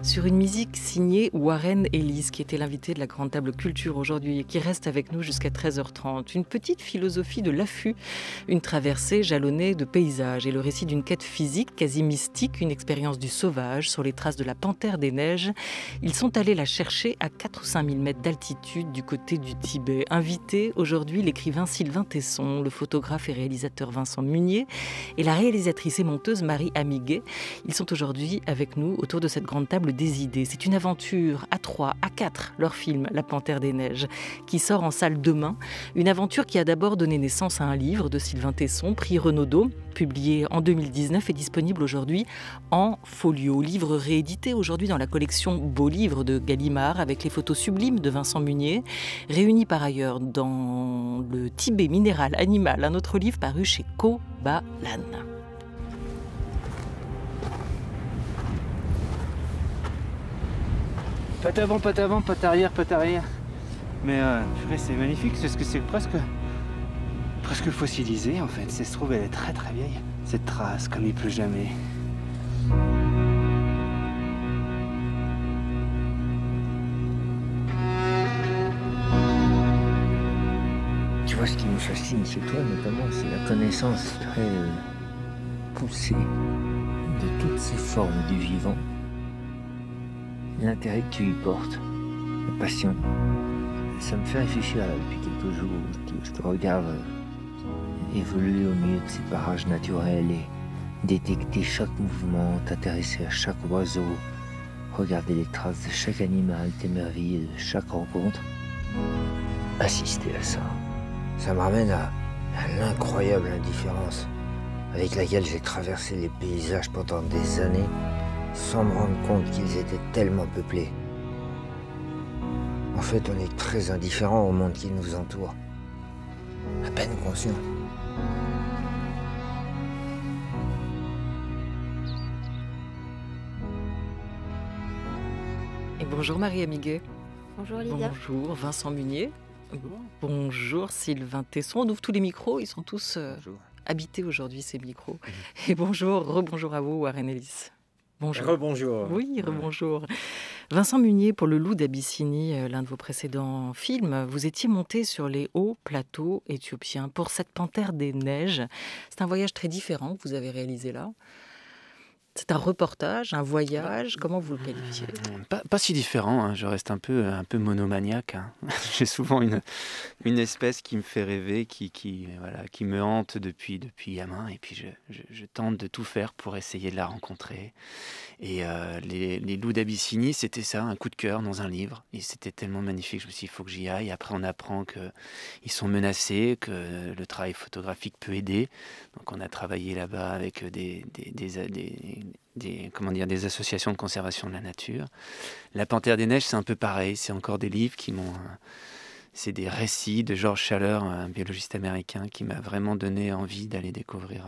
sur une musique signée Warren Ellis, qui était l'invité de la Grande Table Culture aujourd'hui et qui reste avec nous jusqu'à 13h30. Une petite philosophie de l'affût, une traversée jalonnée de paysages et le récit d'une quête physique quasi mystique, une expérience du sauvage sur les traces de la panthère des neiges. Ils sont allés la chercher à 4 ou 5 000 mètres d'altitude du côté du Tibet. Invité aujourd'hui l'écrivain Sylvain Tesson, le photographe et réalisateur Vincent Munier et la réalisatrice et monteuse Marie Amiguet. Ils sont aujourd'hui avec nous autour de cette grande table des idées. C'est une aventure à 3, à 4, leur film La Panthère des Neiges, qui sort en salle demain. Une aventure qui a d'abord donné naissance à un livre de Sylvain Tesson, prix Renaudot, publié en 2019 et disponible aujourd'hui en folio. Livre réédité aujourd'hui dans la collection Beaux Livres de Gallimard avec les photos sublimes de Vincent Munier, réuni par ailleurs dans le Tibet minéral animal, un autre livre paru chez Kobalan. Patte avant, patte arrière, patte arrière. Mais purée, c'est magnifique, c'est ce que c'est presque fossilisé en fait. Ça se trouve, elle est très très vieille. Cette trace, comme il pleut jamais. Tu vois, ce qui me fascine chez toi notamment, c'est la connaissance très poussée de toutes ces formes du vivant. L'intérêt que tu y portes, la passion. Ça me fait réfléchir là, depuis quelques jours. Je te regarde évoluer au milieu de ces parages naturels et détecter chaque mouvement, t'intéresser à chaque oiseau, regarder les traces de chaque animal, t'émerveiller de chaque rencontre. Assister à ça, ça me ramène à l'incroyable indifférence avec laquelle j'ai traversé les paysages pendant des années sans me rendre compte qu'ils étaient tellement peuplés. En fait, on est très indifférent au monde qui nous entoure. À peine conscient. Et bonjour Marie Amiguet. Bonjour Lydia. Bonjour Vincent Munier. Bonjour Sylvain Tesson. On ouvre tous les micros, ils sont tous habités aujourd'hui ces micros. Et rebonjour à vous Warren Ellis. Bonjour. Rebonjour. Oui, rebonjour. Vincent Munier, pour Le Loup d'Abyssinie, l'un de vos précédents films, vous étiez monté sur les hauts plateaux éthiopiens pour cette panthère des neiges. C'est un voyage très différent que vous avez réalisé là. C'est un reportage, un voyage, comment vous le qualifiez ? Pas si différent, hein. Je reste un peu monomaniaque. Hein. J'ai souvent une espèce qui me fait rêver, qui me hante depuis gamin. Et puis je tente de tout faire pour essayer de la rencontrer. Et les loups d'Abyssinie, c'était ça, un coup de cœur dans un livre. Et c'était tellement magnifique, je me suis dit, il faut que j'y aille. Après, on apprend qu'ils sont menacés, que le travail photographique peut aider. Donc on a travaillé là-bas avec des associations de conservation de la nature. La Panthère des Neiges, c'est un peu pareil. C'est encore des livres qui m'ont... C'est des récits de George Schaller, un biologiste américain, qui m'a vraiment donné envie d'aller découvrir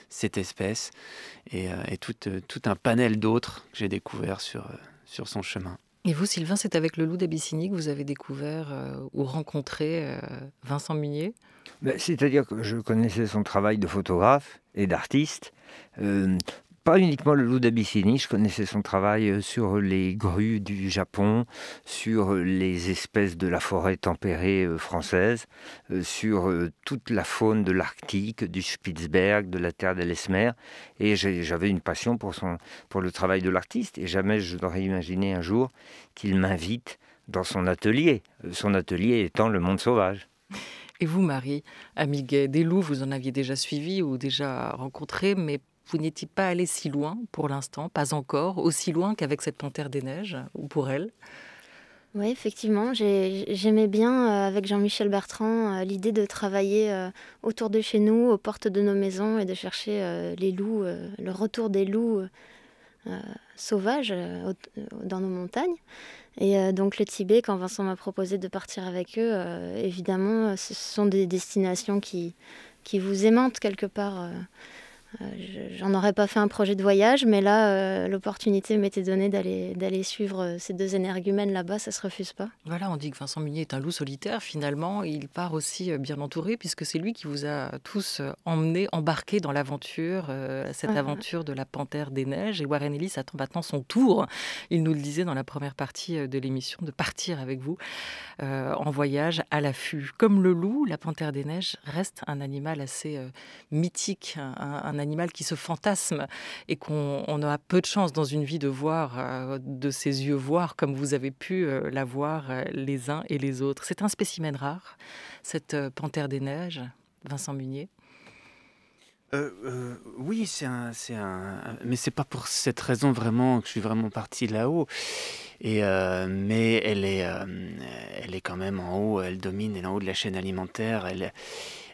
cette espèce et tout un panel d'autres que j'ai découvert sur son chemin. Et vous, Sylvain, c'est avec Le Loup d'Abyssinie que vous avez découvert ou rencontré Vincent Munier ? C'est-à-dire que je connaissais son travail de photographe et d'artiste. Pas uniquement Le Loup d'Abyssinie, je connaissais son travail sur les grues du Japon, sur les espèces de la forêt tempérée française, sur toute la faune de l'Arctique, du Spitzberg, de la terre d'Ellesmer. Et j'avais une passion pour le travail de l'artiste. Et jamais je n'aurais imaginé un jour qu'il m'invite dans son atelier étant le monde sauvage. Et vous, Marie Amiguet, des loups, vous en aviez déjà suivi ou déjà rencontré, mais vous n'étiez pas allé si loin pour l'instant, pas encore, aussi loin qu'avec cette panthère des neiges, ou pour elle ? Oui, effectivement, j'aimais bien, avec Jean-Michel Bertrand, l'idée de travailler autour de chez nous, aux portes de nos maisons, et de chercher les loups, le retour des loups sauvages dans nos montagnes. Et donc le Tibet, quand Vincent m'a proposé de partir avec eux, évidemment, ce sont des destinations qui vous aimantent quelque part. J'en aurais pas fait un projet de voyage, mais là, l'opportunité m'était donnée d'aller suivre ces deux énergumènes là-bas, ça se refuse pas. Voilà, on dit que Vincent Munier est un loup solitaire. Finalement, il part aussi bien entouré, puisque c'est lui qui vous a tous embarqués dans l'aventure, cette aventure de la Panthère des Neiges. Et Warren Ellis attend maintenant son tour. Il nous le disait dans la première partie de l'émission, de partir avec vous en voyage à l'affût. Comme le loup, la Panthère des Neiges reste un animal assez mythique, un animal qui se fantasme et qu'on a peu de chance dans une vie de voir, de ses yeux voir comme vous avez pu la voir les uns et les autres. C'est un spécimen rare, cette Panthère des Neiges, Vincent Munier. Oui, mais c'est pas pour cette raison vraiment que je suis vraiment parti là-haut. Mais elle est quand même en haut, elle domine, elle est en haut de la chaîne alimentaire.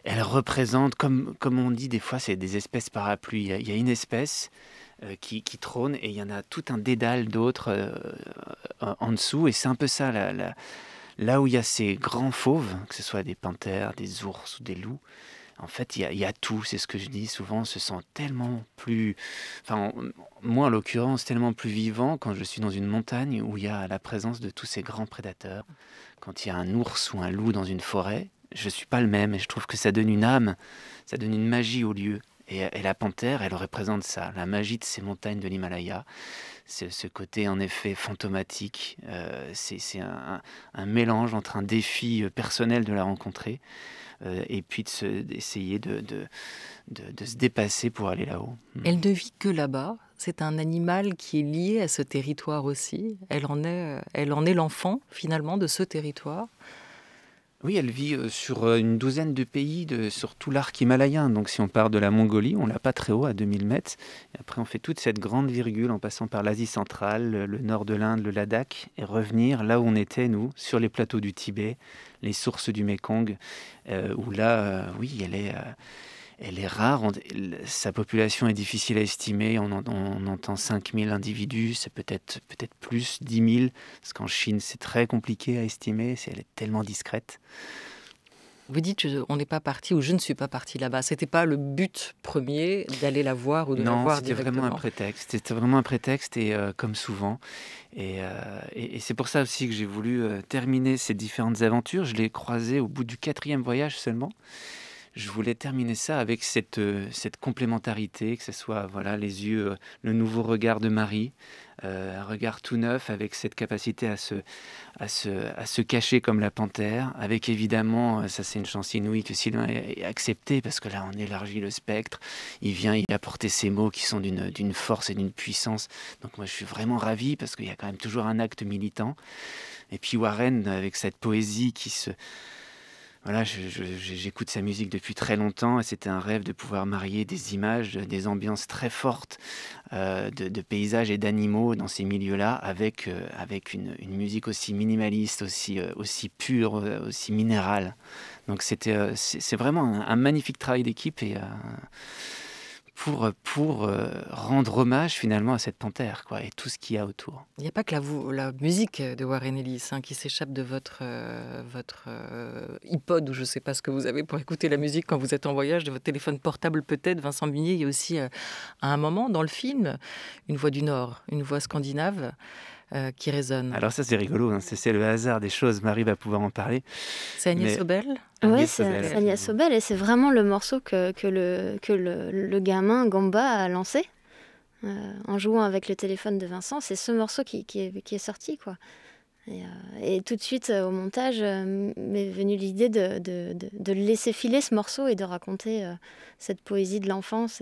Elle représente, comme on dit des fois, c'est des espèces parapluies. Il y a une espèce qui trône et il y en a tout un dédale d'autres en dessous. Et c'est un peu ça, là où il y a ces grands fauves, que ce soit des panthères, des ours ou des loups. En fait, il y a tout, c'est ce que je dis souvent, on se sent tellement plus, enfin, moi en l'occurrence, tellement plus vivant quand je suis dans une montagne où il y a la présence de tous ces grands prédateurs. Quand il y a un ours ou un loup dans une forêt, je ne suis pas le même et je trouve que ça donne une âme, ça donne une magie au lieu. Et la panthère, elle représente ça, la magie de ces montagnes de l'Himalaya. C'est ce côté en effet fantomatique, c'est un mélange entre un défi personnel de la rencontrer et puis d'essayer de se dépasser pour aller là-haut. Elle ne vit que là-bas. C'est un animal qui est lié à ce territoire aussi. Elle en est l'enfant finalement de ce territoire. Oui, elle vit sur une douzaine de pays, sur tout l'arc himalayen. Donc si on part de la Mongolie, on l'a pas très haut, à 2000 mètres. Et après, on fait toute cette grande virgule en passant par l'Asie centrale, le nord de l'Inde, le Ladakh, et revenir là où on était, nous, sur les plateaux du Tibet, les sources du Mékong, où là, oui, elle est rare. Sa population est difficile à estimer. On entend 5000 individus, c'est peut-être plus, 10 000. Parce qu'en Chine, c'est très compliqué à estimer. Elle est tellement discrète. Vous dites on n'est pas parti ou je ne suis pas parti là-bas. C'était pas le but premier d'aller la voir ou de la voir directement. Non, c'était vraiment un prétexte et comme souvent. Et c'est pour ça aussi que j'ai voulu terminer ces différentes aventures. Je l'ai croisée au bout du 4e voyage seulement. Je voulais terminer ça avec cette complémentarité, que ce soit les yeux, le nouveau regard de Marie, un regard tout neuf avec cette capacité à se cacher comme la panthère, avec évidemment, ça c'est une chance inouïe que Sylvain ait accepté, parce que là on élargit le spectre, il vient y apporter ces mots qui sont d'une force et d'une puissance. Donc moi je suis vraiment ravi, parce qu'il y a quand même toujours un acte militant. Et puis Warren, avec cette poésie qui se... Voilà, j'écoute sa musique depuis très longtemps et c'était un rêve de pouvoir marier des images, des ambiances très fortes de paysages et d'animaux dans ces milieux-là avec une musique aussi minimaliste, aussi pure, aussi minérale. Donc c'est vraiment un magnifique travail d'équipe et pour rendre hommage finalement à cette panthère, quoi, et tout ce qu'il y a autour. Il n'y a pas que la musique de Warren Ellis qui s'échappe de votre iPod, ou je ne sais pas ce que vous avez pour écouter la musique quand vous êtes en voyage, de votre téléphone portable peut-être, Vincent Munier. Il y a aussi à un moment dans le film une voix du Nord, une voix scandinave qui résonne. Alors ça c'est rigolo, c'est le hasard des choses, Marie va pouvoir en parler. C'est Agnès Sobel ? Oui, c'est Agnès Sobel et c'est vraiment le morceau que le gamin Gamba a lancé en jouant avec le téléphone de Vincent. C'est ce morceau qui est sorti, quoi. Et tout de suite au montage m'est venue l'idée de laisser filer ce morceau et de raconter cette poésie de l'enfance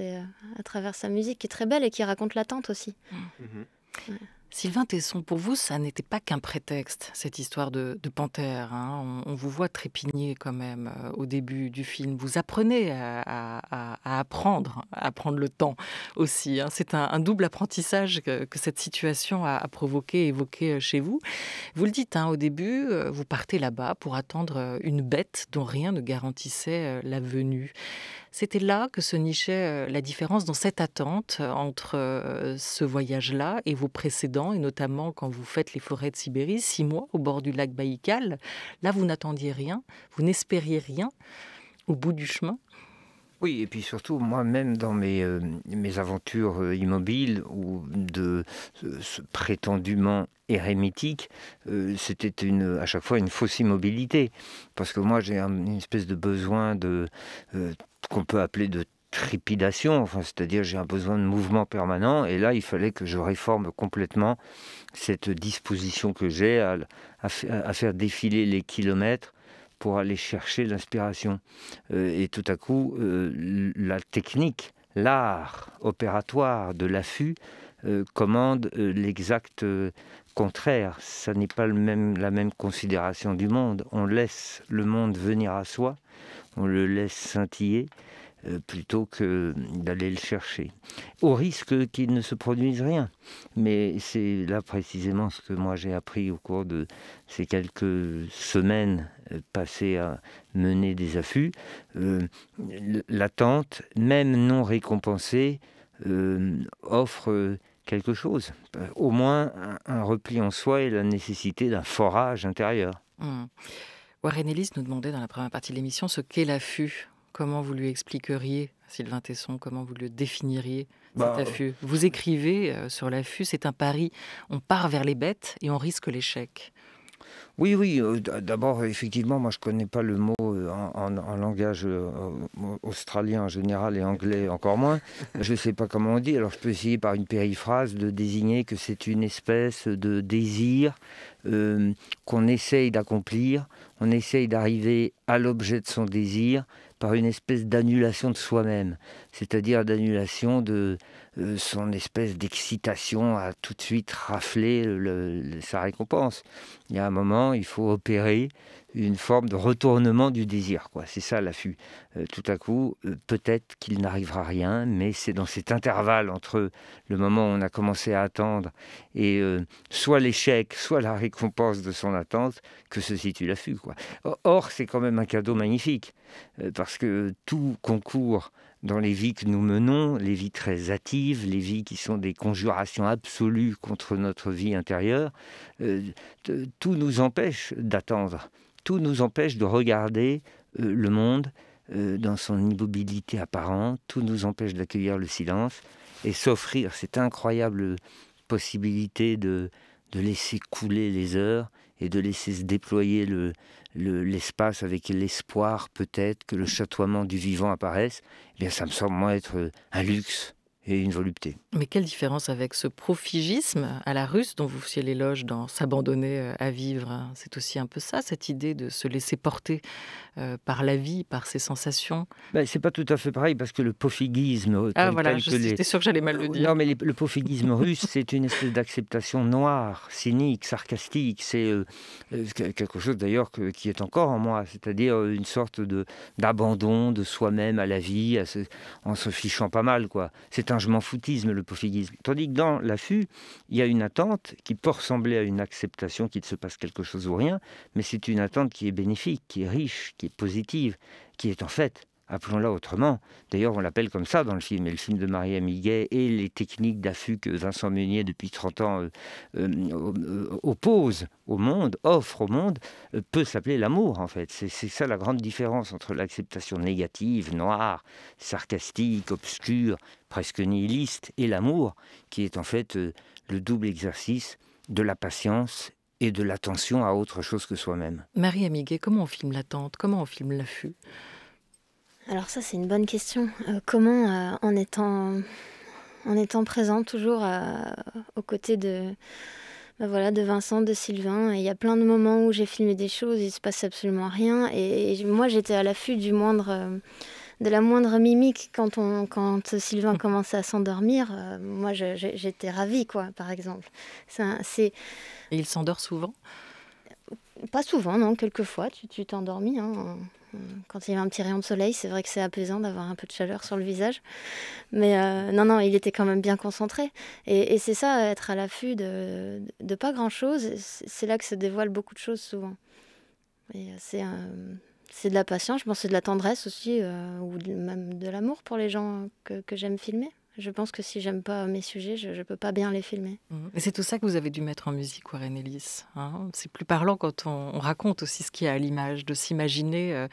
à travers sa musique qui est très belle et qui raconte l'attente aussi. Ouais. Sylvain Tesson, pour vous, ça n'était pas qu'un prétexte, cette histoire de panthère. On vous voit trépigner quand même au début du film. Vous apprenez à apprendre le temps aussi. C'est un double apprentissage que cette situation a provoqué, évoqué chez vous. Vous le dites, au début, vous partez là-bas pour attendre une bête dont rien ne garantissait la venue. C'était là que se nichait la différence dans cette attente entre ce voyage-là et vos précédents, et notamment quand vous faites les forêts de Sibérie, 6 mois au bord du lac Baïkal. Là, vous n'attendiez rien, vous n'espériez rien au bout du chemin. Oui, et puis surtout, moi-même, dans mes aventures immobiles ou prétendument érémitiques, c'était à chaque fois une fausse immobilité. Parce que moi, j'ai une espèce de besoin qu'on peut appeler de trépidation, enfin, c'est-à-dire j'ai un besoin de mouvement permanent, et là, il fallait que je réforme complètement cette disposition que j'ai à faire défiler les kilomètres pour aller chercher l'inspiration. Et tout à coup, la technique, l'art opératoire de l'affût commande l'exact contraire. Ça n'est pas la même considération du monde. On laisse le monde venir à soi, on le laisse scintiller, plutôt que d'aller le chercher, au risque qu'il ne se produise rien. Mais c'est là précisément ce que moi j'ai appris au cours de ces quelques semaines passées à mener des affûts. L'attente, même non récompensée, offre quelque chose, au moins un repli en soi et la nécessité d'un forage intérieur. Warren Ellis nous demandait dans la première partie de l'émission ce qu'est l'affût. Comment vous lui expliqueriez, Sylvain Tesson, comment vous le définiriez, cet affût? Vous écrivez sur l'affût, c'est un pari. On part vers les bêtes et on risque l'échec. Oui, d'abord, effectivement, moi je ne connais pas le mot en langage australien en général et anglais encore moins. Je ne sais pas comment on dit, alors je peux essayer par une périphrase de désigner que c'est une espèce de désir qu'on essaye d'accomplir, on essaye d'arriver à l'objet de son désir par une espèce d'annulation de soi-même, c'est-à-dire d'annulation de son espèce d'excitation à tout de suite rafler sa récompense. Il y a un moment, il faut opérer une forme de retournement du désir, quoi. C'est ça l'affût. Tout à coup, peut-être qu'il n'arrivera rien, mais c'est dans cet intervalle entre le moment où on a commencé à attendre et soit l'échec, soit la récompense de son attente que se situe l'affût, quoi. Or, c'est quand même un cadeau magnifique, parce que tout concourt dans les vies que nous menons, les vies très hâtives, les vies qui sont des conjurations absolues contre notre vie intérieure, tout nous empêche d'attendre, tout nous empêche de regarder le monde dans son immobilité apparente, tout nous empêche d'accueillir le silence et s'offrir cette incroyable possibilité de laisser couler les heures et de laisser se déployer l'espace avec l'espoir peut-être que le chatoiement du vivant apparaisse. Eh bien, ça me semble moi être un luxe et une volupté. Mais quelle différence avec ce prophygisme à la russe dont vous faisiez l'éloge dans S'abandonner à vivre? C'est aussi un peu ça, cette idée de se laisser porter par la vie, par ses sensations. C'est pas tout à fait pareil, parce que le pofiguisme... J'étais sûre que j'allais mal le dire. Non, mais le pofiguisme russe, c'est une espèce d'acceptation noire, cynique, sarcastique. C'est quelque chose d'ailleurs qui est encore en moi, c'est-à-dire une sorte d'abandon de soi-même à la vie, en se fichant pas mal, quoi. C'est un je m'en foutisme, le pofiguisme. Tandis que dans l'affût, il y a une attente qui peut ressembler à une acceptation qu'il se passe quelque chose ou rien, mais c'est une attente qui est bénéfique, qui est riche, qui est positive, qui est en fait, appelons-la autrement. D'ailleurs, on l'appelle comme ça dans le film. Et le film de Marie Amiguet et les techniques d'affût que Vincent Meunier, depuis 30 ans, oppose au monde, offre au monde, peut s'appeler l'amour, en fait. C'est ça la grande différence entre l'acceptation négative, noire, sarcastique, obscure, presque nihiliste, et l'amour, qui est en fait le double exercice de la patience et de l'attention à autre chose que soi-même. Marie Amiguet, comment on filme l'attente? Comment on filme l'affût? Alors ça, c'est une bonne question. Comment, en étant présent toujours aux côtés de Vincent, de Sylvain. Et il y a plein de moments où j'ai filmé des choses, il ne se passe absolument rien. Et moi, j'étais à l'affût de la moindre mimique quand Sylvain commençait à s'endormir. Moi, j'étais ravie, quoi, par exemple. Et il s'endort souvent? Pas souvent, non. Quelquefois, tu t'es endormi, hein. Quand il y a un petit rayon de soleil, c'est vrai que c'est apaisant d'avoir un peu de chaleur sur le visage. Mais non, il était quand même bien concentré. Et c'est ça, être à l'affût de pas grand-chose. C'est là que se dévoilent beaucoup de choses, souvent. Et c'est de la patience, je pense que c'est de la tendresse aussi, ou même de l'amour pour les gens que j'aime filmer. Je pense que si j'aime pas mes sujets, je ne peux pas bien les filmer. Et c'est tout ça que vous avez dû mettre en musique, Warren Ellis. Hein, c'est plus parlant quand on raconte aussi ce qu'il y a à l'image, de s'imaginer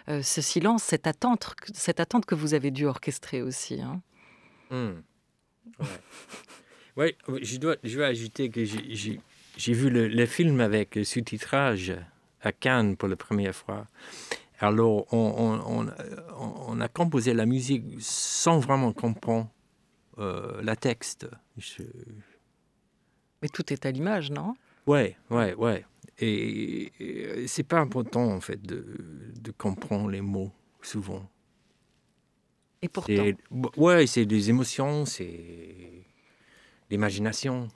ce silence, cette attente que vous avez dû orchestrer aussi. Hein. Ouais. Ouais, je dois ajouter que j'ai vu le film avec sous-titrage à Cannes pour la première fois. Alors, on a composé la musique sans vraiment comprendre la texte. Mais tout est à l'image, non? Ouais. Et c'est pas important, en fait, de comprendre les mots, souvent. Et pourtant. Ouais, c'est des émotions, c'est l'imagination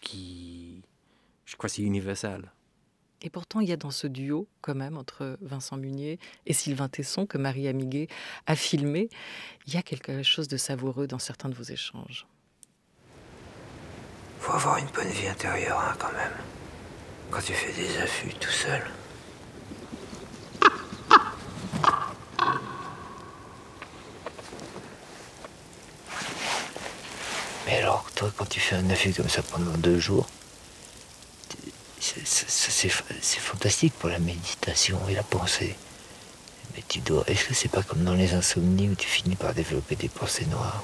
qui, je crois, c'est universel. Et pourtant, il y a dans ce duo, quand même, entre Vincent Munier et Sylvain Tesson, que Marie Amiguet a filmé, il y a quelque chose de savoureux dans certains de vos échanges. Faut avoir une bonne vie intérieure, hein, quand même. Quand tu fais des affûts tout seul. Mais alors, toi, quand tu fais un affût comme ça pendant 2 jours, c'est fantastique pour la méditation et la pensée. Mais tu dois... Est-ce que c'est pas comme dans les insomnies où tu finis par développer des pensées noires?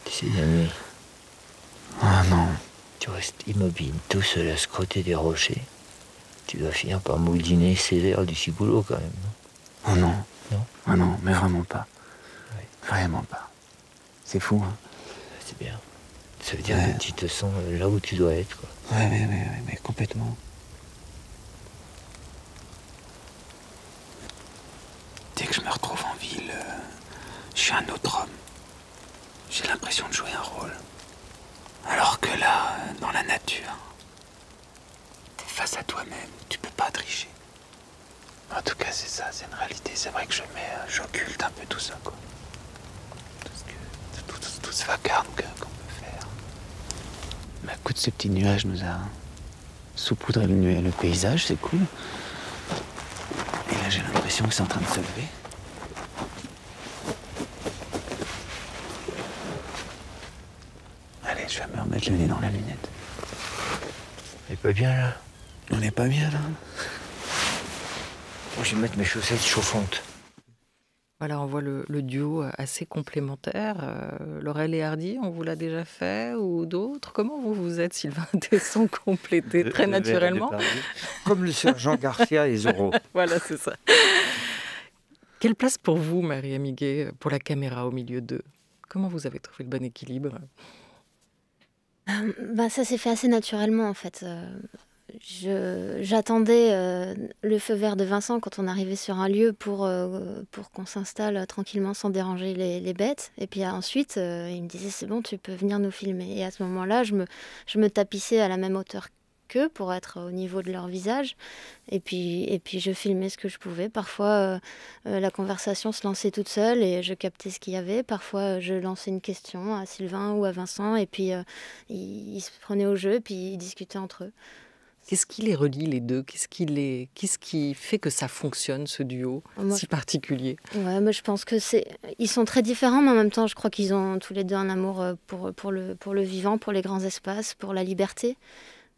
Tu sais, la nuit. Ah non. Tu restes immobile, tout seul à scroter des rochers. Tu dois finir par mouliner sévère du ciboulot quand même, non? Oh non. Non? Ah non, mais vraiment pas. Ouais. Vraiment pas. C'est fou, hein. C'est bien. Ça veut dire que tu te sens là où tu dois être, quoi. Ouais, mais complètement. Dès que je me retrouve en ville, je suis un autre homme. J'ai l'impression de jouer un rôle. Alors que là, dans la nature, t'es face à toi-même, tu peux pas tricher. En tout cas, c'est ça, c'est une réalité. C'est vrai que j'occulte un peu tout ça, quoi. Tout ce vacarme qu'on peut faire. Mais écoute, ce petit nuage nous a saupoudré le paysage, c'est cool. Et là, j'ai l'impression que c'est en train de se lever. Allez, je vais me remettre le nez dans la lunette. On est pas bien là? On n'est pas bien, là? Moi, je vais mettre mes chaussettes chauffantes. Voilà, on voit le duo assez complémentaire. Laurel et Hardy, on vous l'a déjà fait ou d'autres? Comment vous êtes, Sylvain Tesson, complété très naturellement? Comme le sergent Garcia et Zorro. Voilà, c'est ça. Quelle place pour vous, Marie Amiguet, pour la caméra au milieu d'eux? Comment vous avez trouvé le bon équilibre? Ça s'est fait assez naturellement, en fait. J'attendais le feu vert de Vincent quand on arrivait sur un lieu pour qu'on s'installe tranquillement sans déranger les bêtes. Et puis ensuite, il me disait c'est bon, tu peux venir nous filmer. Et à ce moment-là, je me tapissais à la même hauteur qu'eux pour être au niveau de leur visage. Et puis je filmais ce que je pouvais. Parfois, la conversation se lançait toute seule et je captais ce qu'il y avait. Parfois, je lançais une question à Sylvain ou à Vincent et puis ils se prenaient au jeu et puis ils discutaient entre eux. Qu'est-ce qui les relie, les deux? Qu'est-ce qui fait que ça fonctionne, ce duo si particulier? Ouais, moi, je pense que ils sont très différents, mais en même temps, je crois qu'ils ont tous les deux un amour pour le vivant, pour les grands espaces, pour la liberté.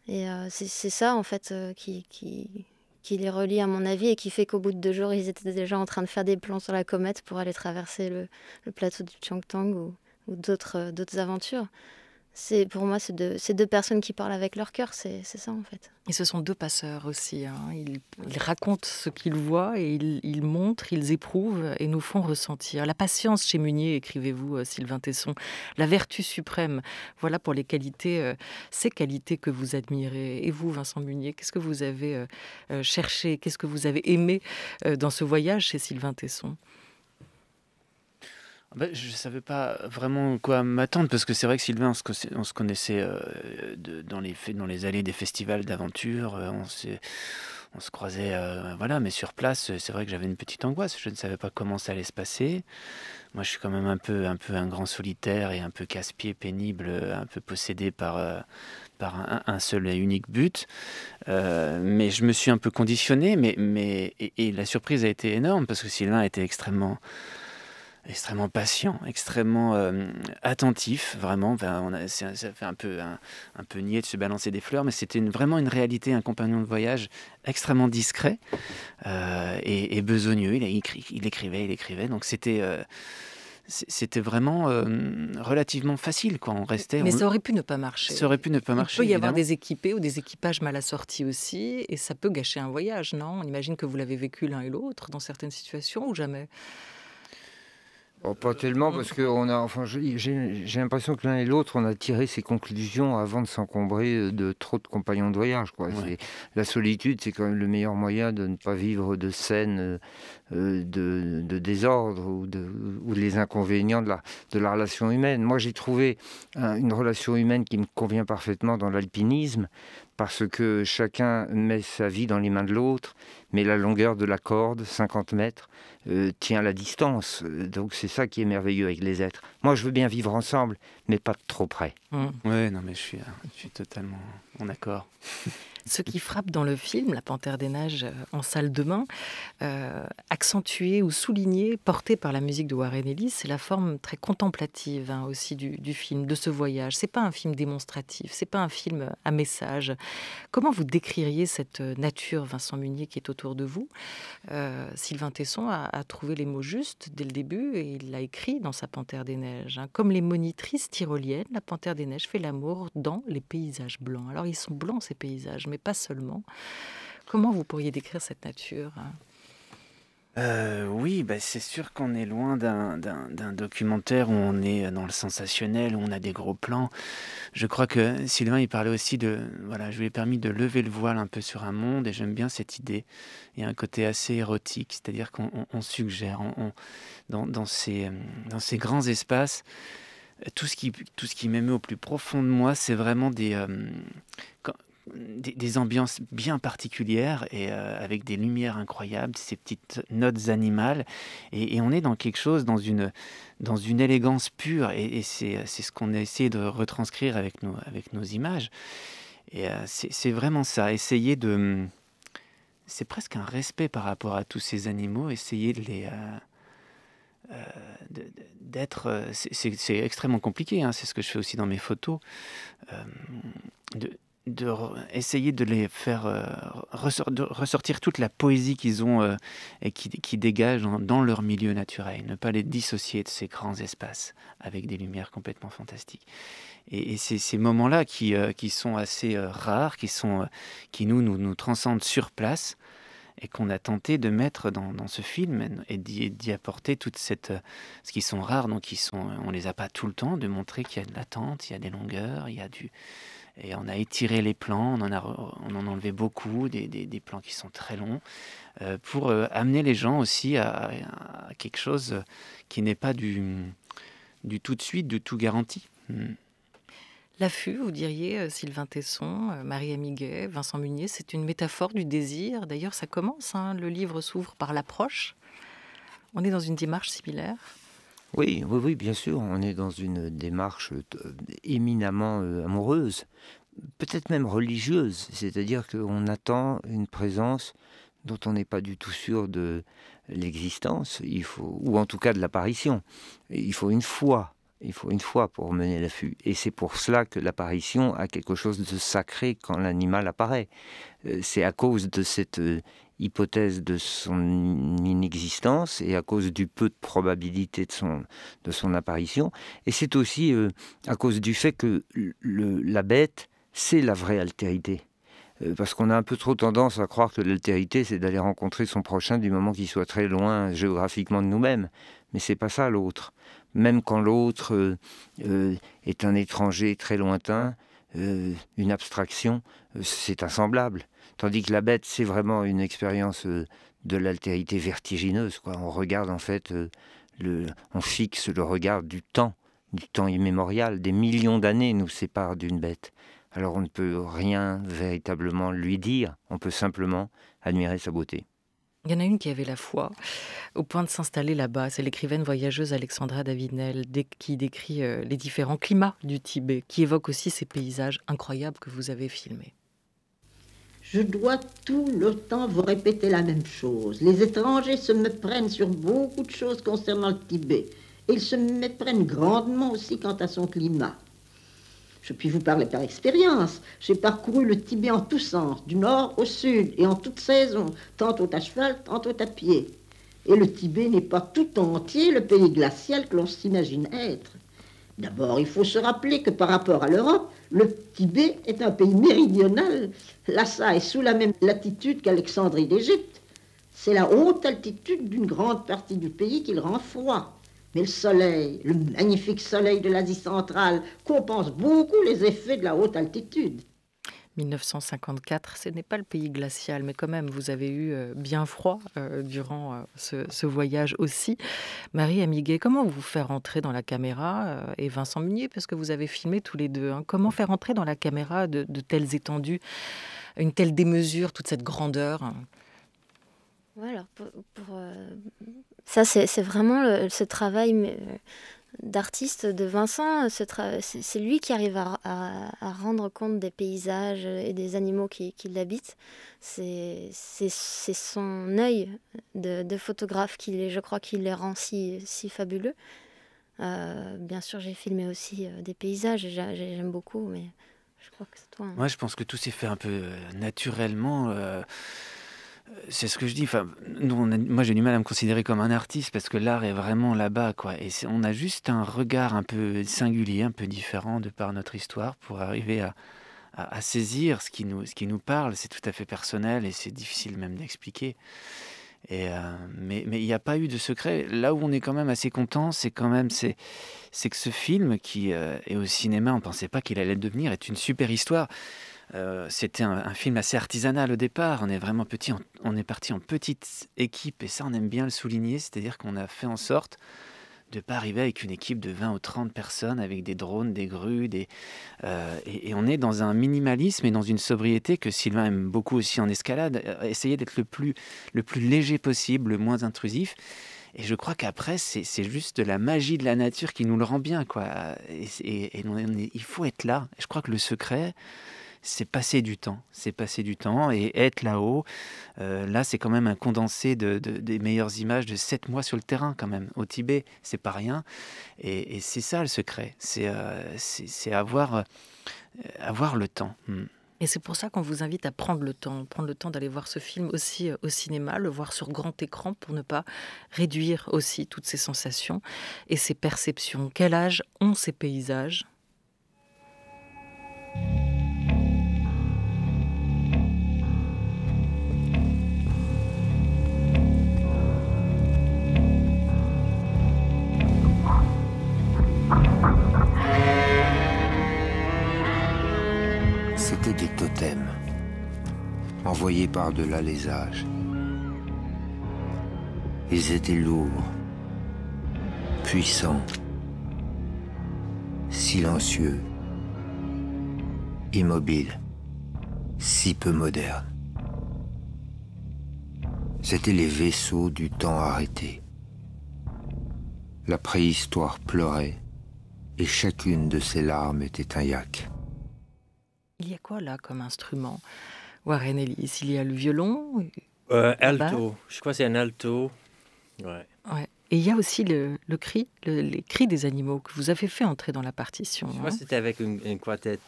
Et c'est ça, en fait, qui les relie, à mon avis, et qui fait qu'au bout de 2 jours, ils étaient déjà en train de faire des plans sur la comète pour aller traverser le plateau du Changtang ou d'autres aventures. Pour moi, c'est 2 personnes qui parlent avec leur cœur, c'est ça en fait. Et ce sont 2 passeurs aussi. Hein. Ils racontent ce qu'ils voient et ils montrent, ils éprouvent et nous font ressentir. La patience chez Munier, écrivez-vous, Sylvain Tesson, la vertu suprême. Voilà pour les qualités, ces qualités que vous admirez. Et vous, Vincent Munier, qu'est-ce que vous avez cherché, qu'est-ce que vous avez aimé dans ce voyage chez Sylvain Tesson? Je ne savais pas vraiment quoi m'attendre, parce que c'est vrai que Sylvain, on se connaissait dans les allées des festivals d'aventure, on se croisait, voilà, mais sur place, c'est vrai que j'avais une petite angoisse, je ne savais pas comment ça allait se passer. Moi, je suis quand même un peu un grand solitaire et un peu casse-pied, pénible, un peu possédé par un seul et unique but. Mais je me suis un peu conditionné, et la surprise a été énorme, parce que Sylvain était extrêmement extrêmement patient, extrêmement attentif, vraiment. Enfin, ça fait un peu niais de se balancer des fleurs, mais c'était vraiment une réalité, un compagnon de voyage extrêmement discret et besogneux. Il écrivait. Donc c'était vraiment relativement facile quand on restait. Mais ça aurait pu ne pas marcher. Ça aurait pu ne pas marcher. Il peut y avoir évidemment. des équipés ou des équipages mal assortis aussi, et ça peut gâcher un voyage, non? On imagine que vous l'avez vécu l'un et l'autre dans certaines situations, ou jamais? Oh, pas tellement, parce que j'ai l'impression que l'un et l'autre, on a tiré ses conclusions avant de s'encombrer de trop de compagnons de voyage, quoi. Ouais. La solitude, c'est quand même le meilleur moyen de ne pas vivre de scènes de désordre ou les inconvénients de la relation humaine. Moi, j'ai trouvé une relation humaine qui me convient parfaitement dans l'alpinisme, parce que chacun met sa vie dans les mains de l'autre, mais la longueur de la corde, 50 mètres, tient la distance. Donc c'est ça qui est merveilleux avec les êtres. Moi, je veux bien vivre ensemble, mais pas de trop près. Ouais, non, mais je suis totalement en accord. Ce qui frappe dans le film, La Panthère des Neiges en salle demain, accentué ou souligné, porté par la musique de Warren Ellis, c'est la forme très contemplative aussi du film, de ce voyage. C'est pas un film démonstratif, c'est pas un film à message. Comment vous décririez cette nature, Vincent Munier, qui est autour de vous? Sylvain Tesson a trouvé les mots justes dès le début et il l'a écrit dans sa Panthère des Neiges. Comme les monitrices tyroliennes, la Panthère des Neiges fait l'amour dans les paysages blancs. Alors ils sont blancs ces paysages, mais pas seulement. Comment vous pourriez décrire cette nature? Oui, c'est sûr qu'on est loin d'un documentaire où on est dans le sensationnel, où on a des gros plans. Je crois que Sylvain, il parlait aussi je lui ai permis de lever le voile un peu sur un monde, et j'aime bien cette idée. Il y a un côté assez érotique, c'est-à-dire qu'on suggère, dans ces grands espaces, tout ce qui m'émeut au plus profond de moi, c'est vraiment des ambiances bien particulières et avec des lumières incroyables, ces petites notes animales, et on est dans quelque chose, dans une élégance pure, et c'est ce qu'on a essayé de retranscrire avec nos images. Et c'est vraiment ça, c'est presque un respect par rapport à tous ces animaux, essayer de les d'être, c'est extrêmement compliqué, hein, c'est ce que je fais aussi dans mes photos, essayer de les faire ressortir toute la poésie qu'ils ont et qui dégagent dans leur milieu naturel, ne pas les dissocier de ces grands espaces avec des lumières complètement fantastiques. Et c'est ces moments-là qui sont assez rares, qui nous transcendent sur place, et qu'on a tenté de mettre dans ce film, et d'y apporter toute cette... ce qui sont rares, donc on les a pas tout le temps, de montrer qu'il y a de l'attente, il y a des longueurs, il y a du... Et on a étiré les plans, on en a enlevé beaucoup, des plans qui sont très longs, pour amener les gens aussi à quelque chose qui n'est pas du tout de suite, du tout garanti. L'affût, vous diriez, Sylvain Tesson, Marie Amiguet, Vincent Munier, c'est une métaphore du désir. D'ailleurs, ça commence, le livre s'ouvre par l'approche. On est dans une démarche similaire. Oui, bien sûr. On est dans une démarche éminemment amoureuse, peut-être même religieuse. C'est-à-dire qu'on attend une présence dont on n'est pas du tout sûr de l'existence, ou en tout cas de l'apparition. Il faut une foi. Il faut une foi pour mener l'affût. Et c'est pour cela que l'apparition a quelque chose de sacré quand l'animal apparaît. C'est à cause de cette hypothèse de son inexistence et à cause du peu de probabilité de son apparition. Et c'est aussi à cause du fait que la bête, c'est la vraie altérité. Parce qu'on a un peu trop tendance à croire que l'altérité, c'est d'aller rencontrer son prochain du moment qu'il soit très loin géographiquement de nous-mêmes. Mais c'est pas ça l'autre. Même quand l'autre est un étranger très lointain, une abstraction, c'est insemblable. Tandis que la bête, c'est vraiment une expérience de l'altérité vertigineuse, quoi. On regarde en fait, on fixe le regard du temps immémorial. Des millions d'années nous séparent d'une bête. Alors on ne peut rien véritablement lui dire, on peut simplement admirer sa beauté. Il y en a une qui avait la foi, au point de s'installer là-bas. C'est l'écrivaine voyageuse Alexandra Davinel, qui décrit les différents climats du Tibet, qui évoque aussi ces paysages incroyables que vous avez filmés. Je dois tout le temps vous répéter la même chose. Les étrangers se méprennent sur beaucoup de choses concernant le Tibet. Et ils se méprennent grandement aussi quant à son climat. Je puis vous parler par expérience. J'ai parcouru le Tibet en tous sens, du nord au sud et en toutes saisons, tantôt à cheval, tantôt à pied. Et le Tibet n'est pas tout entier le pays glacial que l'on s'imagine être. D'abord, il faut se rappeler que par rapport à l'Europe, le Tibet est un pays méridional. Lhasa est sous la même latitude qu'Alexandrie d'Égypte. C'est la haute altitude d'une grande partie du pays qui le rend froid. Mais le soleil, le magnifique soleil de l'Asie centrale, compense beaucoup les effets de la haute altitude. 1954, ce n'est pas le pays glacial, mais quand même, vous avez eu bien froid durant ce voyage aussi. Marie Amiguet, comment vous faire entrer dans la caméra et Vincent Munier, parce que vous avez filmé tous les deux, hein, comment faire entrer dans la caméra de telles étendues, une telle démesure, toute cette grandeur? Ouais, alors ça, c'est vraiment ce travail d'artiste de Vincent. C'est lui qui arrive à rendre compte des paysages et des animaux qui l'habitent. C'est son œil de photographe je crois, qui les rend si fabuleux. Bien sûr, j'ai filmé aussi des paysages, j'aime beaucoup, mais je crois que c'est toi. Hein. Moi, je pense que tout s'est fait un peu naturellement. C'est ce que je dis. Enfin, moi, j'ai du mal à me considérer comme un artiste parce que l'art est vraiment là-bas, quoi. Et on a juste un regard un peu singulier, un peu différent de par notre histoire pour arriver à saisir ce qui nous parle. C'est tout à fait personnel et c'est difficile même d'expliquer. Mais il n'y a pas eu de secret. Là où on est quand même assez content, c'est que ce film qui est au cinéma, on ne pensait pas qu'il allait devenir, est une super histoire. C'était un film assez artisanal au départ. On est vraiment petit, on est parti en petite équipe et ça on aime bien le souligner, c'est-à-dire qu'on a fait en sorte de ne pas arriver avec une équipe de 20 ou 30 personnes avec des drones, des grues, et on est dans un minimalisme et dans une sobriété que Sylvain aime beaucoup aussi en escalade, essayer d'être le plus léger possible, le moins intrusif. Et je crois qu'après, c'est juste de la magie de la nature qui nous le rend bien, quoi. Il faut être là. Je crois que le secret, c'est passer du temps. C'est passer du temps et être là-haut. Là, c'est quand même un condensé des meilleures images de 7 mois sur le terrain, quand même. Au Tibet, c'est pas rien. Et c'est ça, le secret. C'est avoir le temps. Et c'est pour ça qu'on vous invite à prendre le temps d'aller voir ce film aussi au cinéma, le voir sur grand écran pour ne pas réduire aussi toutes ces sensations et ces perceptions. Quel âge ont ces paysages ? C'était des totems, envoyés par-delà les âges. Ils étaient lourds, puissants, silencieux, immobiles, si peu modernes. C'étaient les vaisseaux du temps arrêté. La préhistoire pleurait, et chacune de ses larmes était un yak. Il y a quoi là comme instrument, Warren Ellis? Il y a le violon, alto. Je crois que c'est un alto. Ouais. Ouais. Et il y a aussi le cri, les cris des animaux que vous avez fait entrer dans la partition. Je crois que c'était avec un quartet.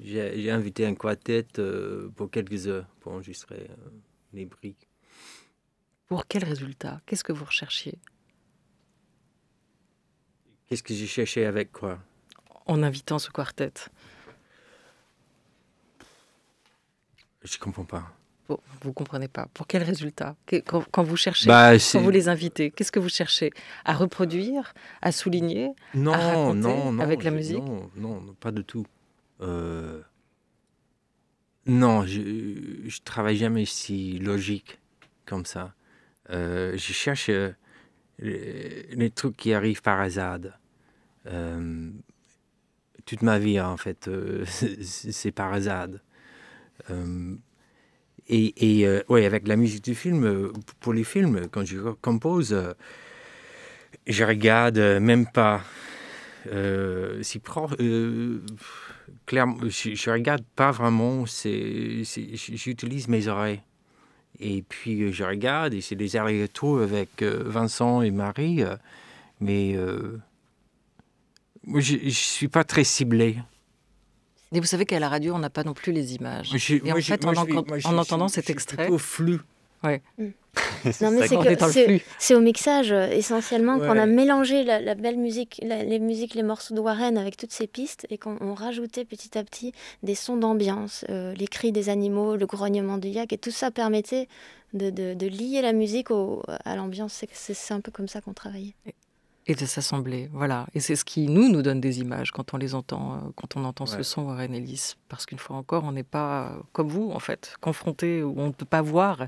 J'ai invité un quartet pour quelques heures pour enregistrer les briques. Pour quel résultat? Qu'est-ce que vous recherchiez? Qu'est-ce que j'ai cherché avec quoi? En invitant ce quartet. Je comprends pas. Vous comprenez pas. Pour quel résultat? Quand vous cherchez, quand vous les invitez, qu'est-ce que vous cherchez? À reproduire, à souligner, à raconter avec la musique? Non, pas du tout. Non, je travaille jamais si logique comme ça. Je cherche les trucs qui arrivent par hasard. Toute ma vie, en fait, c'est par hasard. Ouais, avec la musique du film, pour les films, quand je compose, je regarde même pas si proche. clairement, je regarde pas vraiment, j'utilise mes oreilles. Et puis je regarde, et c'est des allers-retours avec Vincent et Marie, mais moi, je ne suis pas très ciblé. Et vous savez qu'à la radio, on n'a pas non plus les images. Et en fait, en entendant cet extrait... C'est flou. Ouais. Non, mais c'est au mixage essentiellement qu'on a mélangé la belle musique, les morceaux de Warren avec toutes ces pistes et qu'on rajoutait petit à petit des sons d'ambiance, les cris des animaux, le grognement du yak, et tout ça permettait de lier la musique à l'ambiance. C'est un peu comme ça qu'on travaillait. Et de s'assembler, voilà. Et c'est ce qui nous donne des images quand on les entend, quand on entend ce son Warren Ellis. Parce qu'une fois encore, on n'est pas comme vous, en fait, confronté où on ne peut pas voir.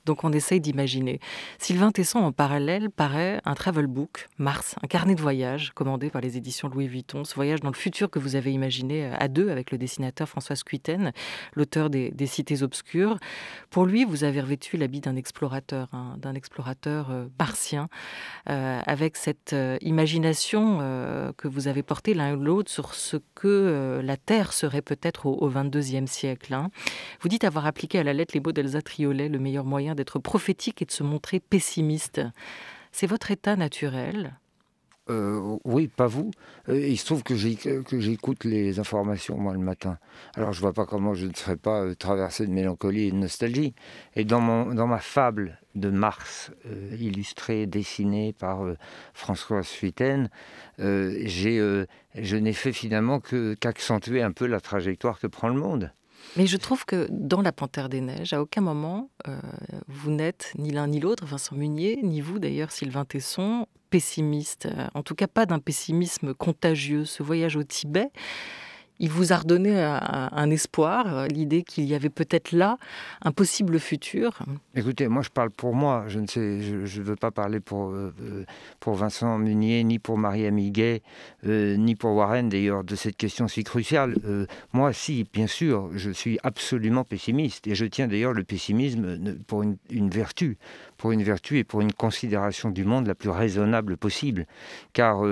Donc on essaye d'imaginer. Sylvain Tesson, en parallèle, paraît un travel book, Mars, un carnet de voyage commandé par les éditions Louis Vuitton. Ce voyage dans le futur que vous avez imaginé à deux avec le dessinateur François Scuiten, l'auteur des Cités obscures. Pour lui, vous avez revêtu l'habit d'un explorateur martien, avec cette imagination que vous avez portée l'un ou l'autre sur ce que la Terre serait peut-être au XXIe siècle. Hein. Vous dites avoir appliqué à la lettre les mots d'Elsa Triolet, le meilleur moyen d'être prophétique et de se montrer pessimiste. C'est votre état naturel ? Oui, pas vous. Il se trouve que j'écoute les informations, moi, le matin. Alors, je vois pas comment je ne serais pas traversé de mélancolie et de nostalgie. Et dans ma fable de Mars, illustrée, dessinée par François Scuiten, je n'ai fait finalement qu'accentuer un peu la trajectoire que prend le monde. Mais je trouve que dans La Panthère des Neiges, à aucun moment, vous n'êtes ni l'un ni l'autre, Vincent Munier, ni vous d'ailleurs, Sylvain Tesson, pessimiste. En tout cas, pas d'un pessimisme contagieux. Ce voyage au Tibet, il vous a redonné un espoir, l'idée qu'il y avait peut-être là un possible futur. Écoutez, moi je parle pour moi, je ne veux pas parler pour Vincent Munier, ni pour Marie Amiguet, ni pour Warren d'ailleurs, de cette question si cruciale. Moi, si, bien sûr, je suis absolument pessimiste, et je tiens d'ailleurs le pessimisme pour une vertu. Pour une vertu et pour une considération du monde la plus raisonnable possible. Car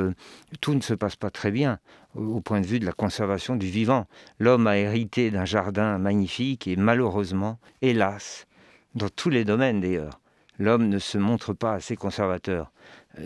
tout ne se passe pas très bien au point de vue de la conservation du vivant. L'homme a hérité d'un jardin magnifique et malheureusement, hélas, dans tous les domaines d'ailleurs, l'homme ne se montre pas assez conservateur.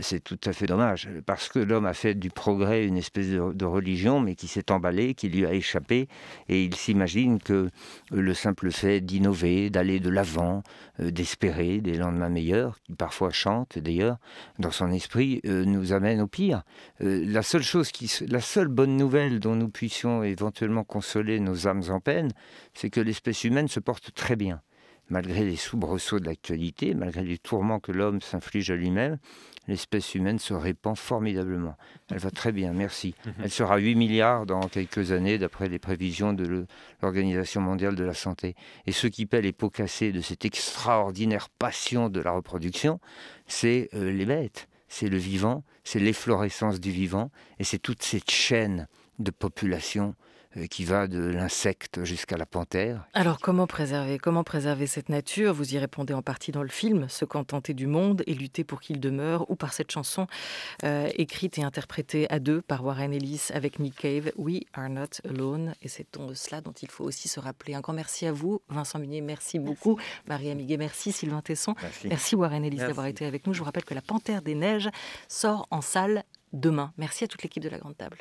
C'est tout à fait dommage, parce que l'homme a fait du progrès une espèce de religion, mais qui s'est emballée, qui lui a échappé, et il s'imagine que le simple fait d'innover, d'aller de l'avant, d'espérer des lendemains meilleurs, qui parfois chante d'ailleurs, dans son esprit, nous amène au pire. La seule bonne nouvelle dont nous puissions éventuellement consoler nos âmes en peine, c'est que l'espèce humaine se porte très bien. Malgré les soubresauts de l'actualité, malgré les tourments que l'homme s'inflige à lui-même, l'espèce humaine se répand formidablement. Elle va très bien, merci. Elle sera 8 milliards dans quelques années, d'après les prévisions de l'Organisation mondiale de la santé. Et ce qui paie les pots cassés de cette extraordinaire passion de la reproduction, c'est les bêtes, c'est le vivant, c'est l'efflorescence du vivant, et c'est toute cette chaîne de population qui va de l'insecte jusqu'à la panthère. Alors comment préserver cette nature ? Vous y répondez en partie dans le film, se contenter du monde et lutter pour qu'il demeure, ou par cette chanson écrite et interprétée à deux par Warren Ellis avec Nick Cave, We Are Not Alone. Et c'est de cela dont il faut aussi se rappeler. Un grand merci à vous, Vincent Munier, merci beaucoup. Marie Amiguet, merci. Sylvain Tesson, merci Warren Ellis d'avoir été avec nous. Je vous rappelle que La Panthère des Neiges sort en salle demain. Merci à toute l'équipe de La Grande Table.